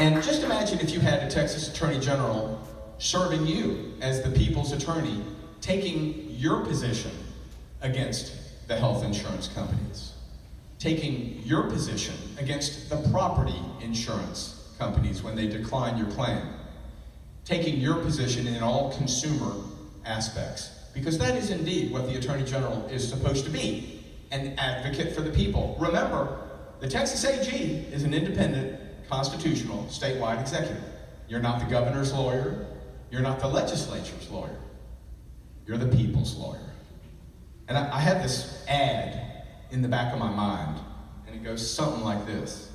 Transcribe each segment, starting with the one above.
And just imagine if you had a Texas Attorney General serving you as the people's attorney, taking your position against the health insurance companies, taking your position against the property insurance companies when they decline your claim, taking your position in all consumer aspects, because that is indeed what the Attorney General is supposed to be, an advocate for the people. Remember, the Texas AG is an independent, constitutional, statewide executive. You're not the governor's lawyer. You're not the legislature's lawyer. You're the people's lawyer. And I have this ad in the back of my mind, and it goes something like this.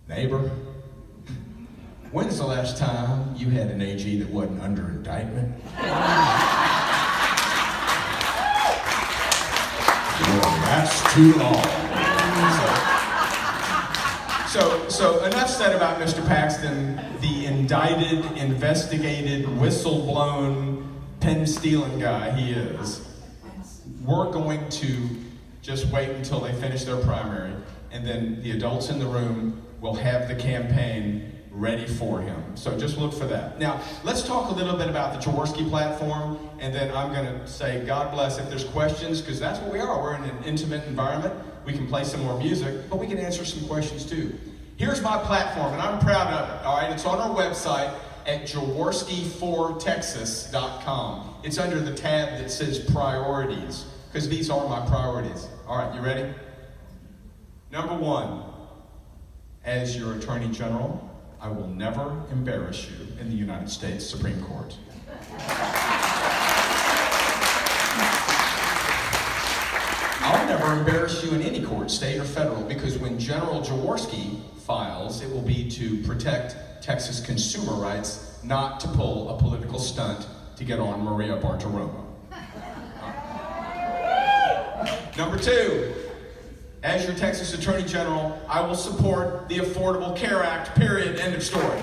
Neighbor, when's the last time you had an AG that wasn't under indictment? Well, that's too long. So enough said about Mr. Paxton, the indicted, investigated, whistle-blown, pen-stealing guy he is. We're going to just wait until they finish their primary, and then the adults in the room will have the campaign ready for him. So just look for that. Now, let's talk a little bit about the Jaworski platform, and then I'm going to say God bless if there's questions, because that's what we are. We're in an intimate environment. We can play some more music, but we can answer some questions too. Here's my platform, and I'm proud of it, all right? It's on our website at Jaworski4Texas.com. It's under the tab that says Priorities, because these are my priorities. All right, you ready? Number one, as your Attorney General, I will never embarrass you in the United States Supreme Court. I'll never embarrass you in any court, state or federal, because when General Jaworski files, it will be to protect Texas consumer rights, not to pull a political stunt to get on Maria Bartiromo. Number two, as your Texas Attorney General, I will support the Affordable Care Act, period, end of story.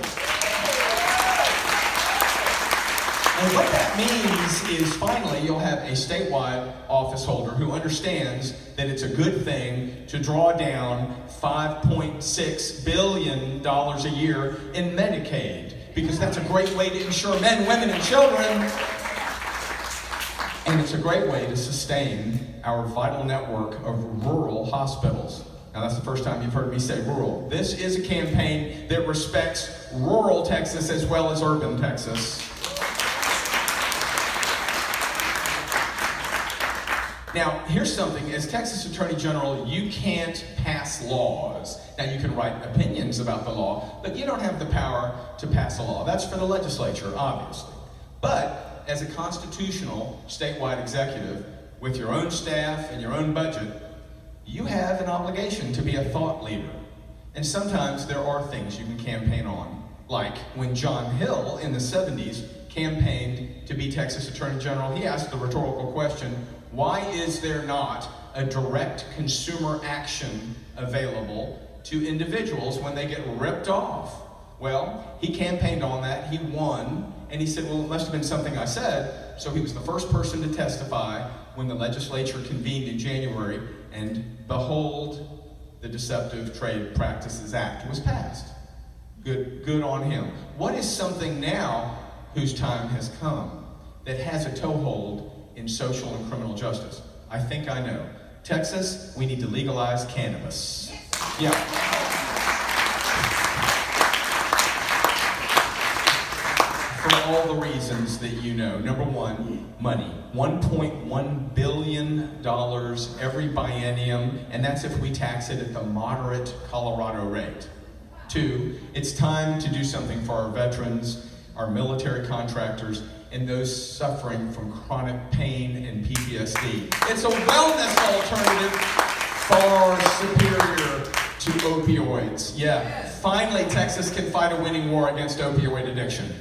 And what that means is finally you'll have a statewide office holder who understands that it's a good thing to draw down $5.6 billion a year in Medicaid, because that's a great way to insure men, women, and children. And it's a great way to sustain our vital network of rural hospitals. Now, that's the first time you've heard me say rural. This is a campaign that respects rural Texas as well as urban Texas. Now, here's something. As Texas Attorney General, you can't pass laws. Now, you can write opinions about the law, but you don't have the power to pass a law. That's for the legislature, obviously. But as a constitutional statewide executive, with your own staff and your own budget, you have an obligation to be a thought leader. And sometimes there are things you can campaign on. Like when John Hill in the 70s campaigned to be Texas Attorney General, he asked the rhetorical question, why is there not a direct consumer action available to individuals when they get ripped off? Well, he campaigned on that, he won, and he said, well, it must have been something I said. So he was the first person to testify when the legislature convened in January, and behold, the Deceptive Trade Practices Act was passed. Good on him. What is something now whose time has come that has a toehold in social and criminal justice? I think I know. Texas, we need to legalize cannabis. Yeah. For all the reasons that you know. Number one, money. $1.1 billion every biennium, and that's if we tax it at the moderate Colorado rate. Two, it's time to do something for our veterans, our military contractors, and those suffering from chronic pain and PTSD. It's a wellness alternative far superior to opioids. Yeah, finally Texas can fight a winning war against opioid addiction.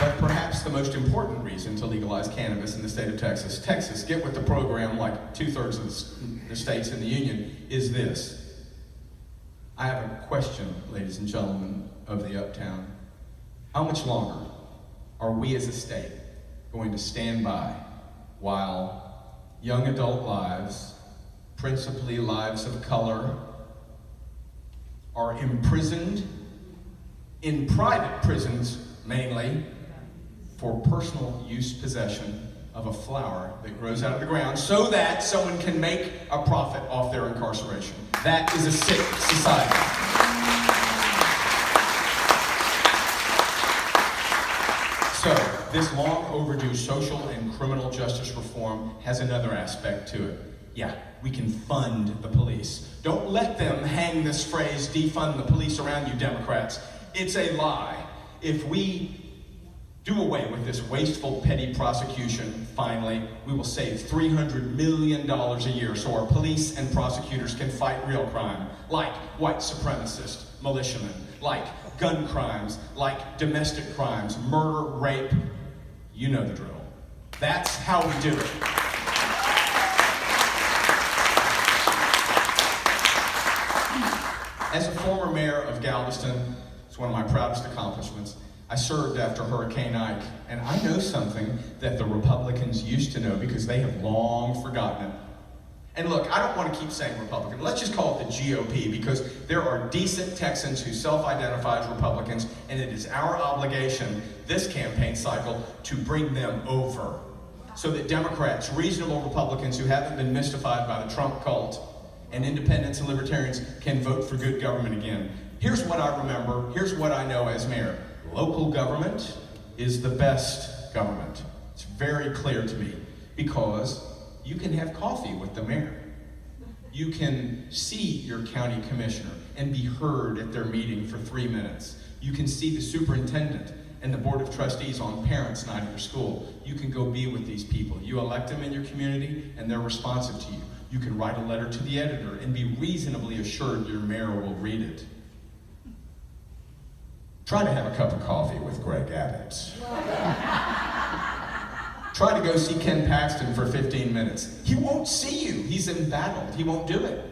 But perhaps the most important reason to legalize cannabis in the state of Texas, get with the program like 2/3 of the states in the union, is this. I have a question, ladies and gentlemen of the Uptown. How much longer are we as a state going to stand by while young adult lives, principally lives of color, are imprisoned in private prisons, mainly, for personal use possession of a flower that grows out of the ground so that someone can make a profit off their incarceration. That is a sick society. So, this long overdue social and criminal justice reform has another aspect to it. Yeah, we can fund the police. Don't let them hang this phrase, defund the police, around you, Democrats. It's a lie. If we do away with this wasteful, petty prosecution, finally, we will save $300 million a year so our police and prosecutors can fight real crime, like white supremacists, militiamen, like gun crimes, like domestic crimes, murder, rape. You know the drill. That's how we do it. As a former mayor of Galveston, it's one of my proudest accomplishments. I served after Hurricane Ike, and I know something that the Republicans used to know because they have long forgotten it. And look, I don't want to keep saying Republican. Let's just call it the GOP, because there are decent Texans who self-identify as Republicans, and it is our obligation this campaign cycle to bring them over so that Democrats, reasonable Republicans who haven't been mystified by the Trump cult, and independents and libertarians can vote for good government again. Here's what I remember, here's what I know as mayor. Local government is the best government. It's very clear to me, because you can have coffee with the mayor. You can see your county commissioner and be heard at their meeting for 3 minutes. You can see the superintendent and the board of trustees on parents' night at your school. You can go be with these people. You elect them in your community and they're responsive to you. You can write a letter to the editor and be reasonably assured your mayor will read it. Try to have a cup of coffee with Greg Abbott. Try to go see Ken Paxton for 15 minutes. He won't see you. He's embattled. He won't do it.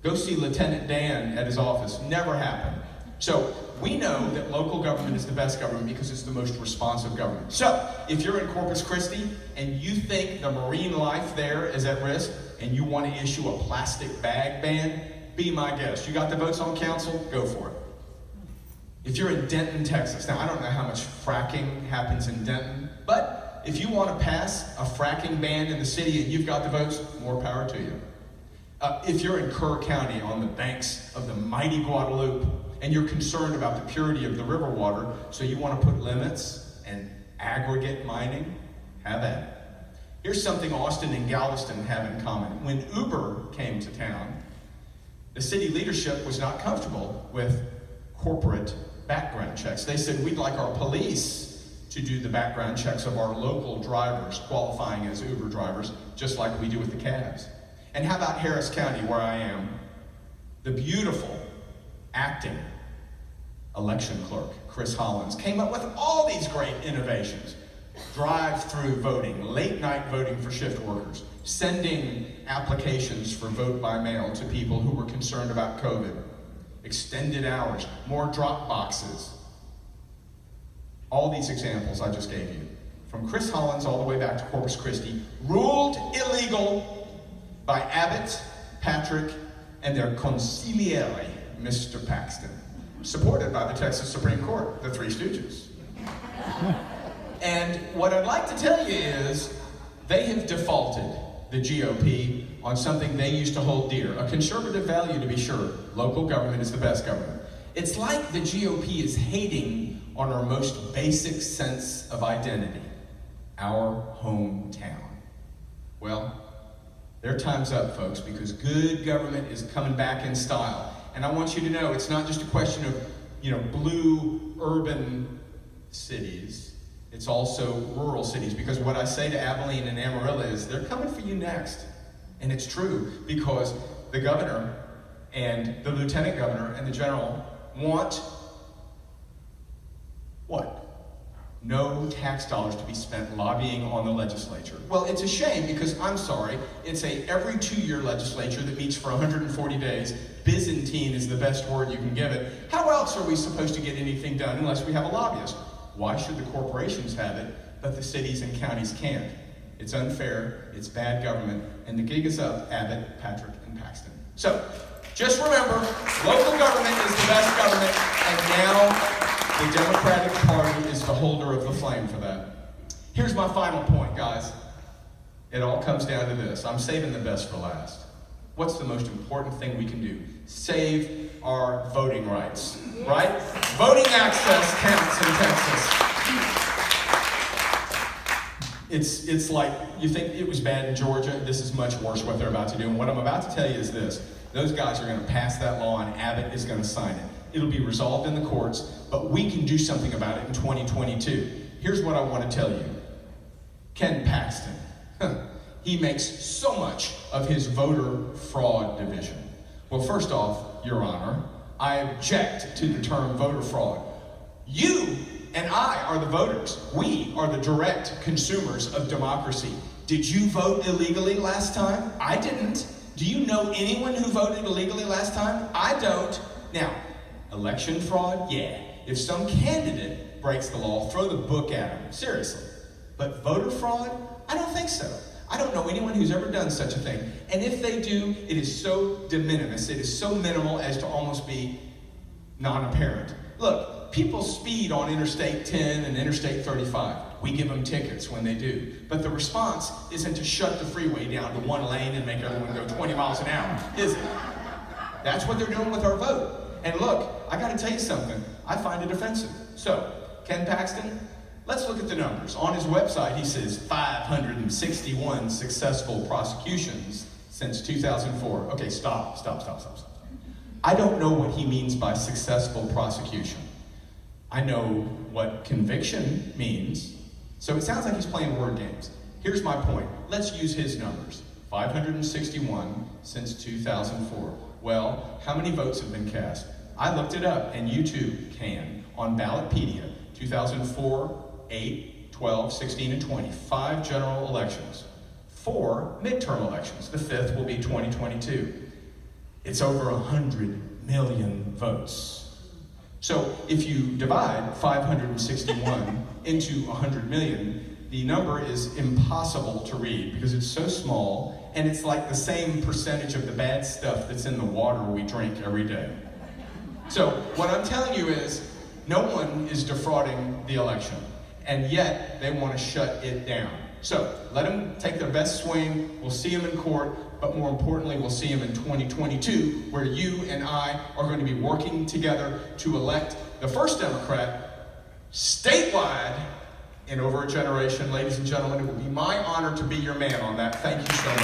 Go see Lieutenant Dan at his office. Never happened. So we know that local government is the best government because it's the most responsive government. So if you're in Corpus Christi and you think the marine life there is at risk and you want to issue a plastic bag ban, be my guest. You got the votes on council? Go for it. If you're in Denton, Texas, now I don't know how much fracking happens in Denton, but if you want to pass a fracking ban in the city and you've got the votes, more power to you. If you're in Kerr County on the banks of the mighty Guadalupe and you're concerned about the purity of the river water, so you want to put limits and aggregate mining, have at it. Here's something Austin and Galveston have in common. When Uber came to town, the city leadership was not comfortable with corporate background checks. They said, we'd like our police to do the background checks of our local drivers qualifying as Uber drivers, just like we do with the cabs. And how about Harris County, where I am? The beautiful acting election clerk, Chris Hollins, came up with all these great innovations. Drive-through voting, late-night voting for shift workers, sending applications for vote by mail to people who were concerned about COVID, extended hours, more drop boxes. All these examples I just gave you, from Chris Hollins all the way back to Corpus Christi, ruled illegal by Abbott, Patrick, and their consigliere, Mr. Paxton, supported by the Texas Supreme Court, the Three Stooges. And what I'd like to tell you is they have defaulted, the GOP, on something they used to hold dear, a conservative value to be sure. Local government is the best government. It's like the GOP is hating on our most basic sense of identity, our hometown. Well, their time's up, folks, because good government is coming back in style. And I want you to know it's not just a question of, blue urban cities. It's also rural cities, because what I say to Abilene and Amarillo is they're coming for you next. And it's true, because the governor and the lieutenant governor and the general want what? No tax dollars to be spent lobbying on the legislature. Well, it's a shame, because I'm sorry, it's a every 2-year legislature that meets for 140 days. Byzantine is the best word you can give it. How else are we supposed to get anything done unless we have a lobbyist? Why should the corporations have it, but the cities and counties can't? It's unfair, it's bad government, and the gig is up, Abbott, Patrick, and Paxton. So, just remember, local government is the best government, and now the Democratic Party is the holder of the flame for that. Here's my final point, guys. It all comes down to this. I'm saving the best for last. What's the most important thing we can do? Save our voting rights, right? Voting access counts in Texas. It's like, you think it was bad in Georgia, this is much worse what they're about to do. And what I'm about to tell you is this. Those guys are going to pass that law and Abbott is going to sign it. It'll be resolved in the courts, but we can do something about it in 2022. Here's what I want to tell you. Ken Paxton, he makes so much of his voter fraud division. Well, first off, Your Honor, I object to the term voter fraud. You and I are the voters. We are the direct consumers of democracy. Did you vote illegally last time? I didn't. Do you know anyone who voted illegally last time? I don't. Now, election fraud? Yeah. If some candidate breaks the law, throw the book at him. Seriously. But voter fraud? I don't think so. I don't know anyone who's ever done such a thing. And if they do, it is so de minimis, it is so minimal as to almost be non-apparent. Look, people speed on Interstate 10 and Interstate 35. We give them tickets when they do. But the response isn't to shut the freeway down to one lane and make everyone go 20 miles an hour, is it? That's what they're doing with our vote. And look, I gotta tell you something, I find it offensive. So, Ken Paxton, let's look at the numbers. On his website, he says 561 successful prosecutions since 2004. Okay, stop. I don't know what he means by successful prosecution. I know what conviction means, so it sounds like he's playing word games. Here's my point. Let's use his numbers. 561 since 2004. Well, how many votes have been cast? I looked it up, and you too can, on Ballotpedia. 2004, 8, 12, 16, and 20. 5 general elections. 4 midterm elections. The 5th will be 2022. It's over 100 million votes. So if you divide 561 into 100 million, the number is impossible to read because it's so small, and it's like the same percentage of the bad stuff that's in the water we drink every day. So what I'm telling you is, no one is defrauding the election, and yet they want to shut it down. So let them take their best swing. We'll see them in court, but more importantly, we'll see them in 2022, where you and I are going to be working together to elect the first Democrat statewide in over a generation. Ladies and gentlemen, it will be my honor to be your man on that. Thank you so much.